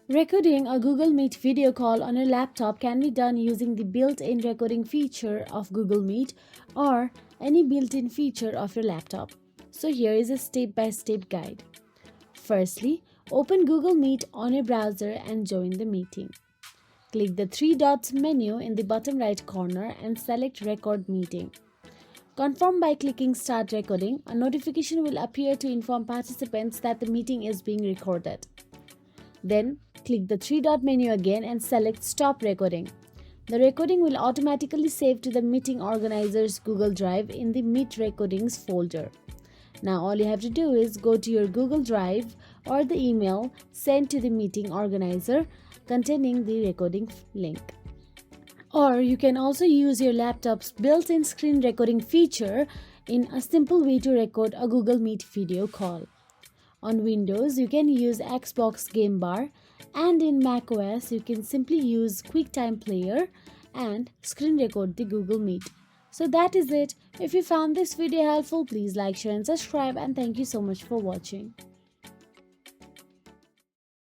Recording a Google Meet video call on your laptop can be done using the built-in recording feature of Google Meet or any built-in feature of your laptop. So here is a step-by-step guide. Firstly, open Google Meet on your browser and join the meeting. Click the three dots menu in the bottom right corner and select Record Meeting. Confirm by clicking Start Recording. A notification will appear to inform participants that the meeting is being recorded. Then, click the three-dot menu again and select Stop Recording. The recording will automatically save to the meeting organizer's Google Drive in the Meet Recordings folder. Now all you have to do is go to your Google Drive or the email sent to the meeting organizer containing the recording link. Or you can also use your laptop's built-in screen recording feature in a simple way to record a Google Meet video call. On Windows, you can use Xbox Game Bar, and in macOS, you can simply use QuickTime Player and screen record the Google Meet. So that is it. If you found this video helpful, please like, share and subscribe, and thank you so much for watching.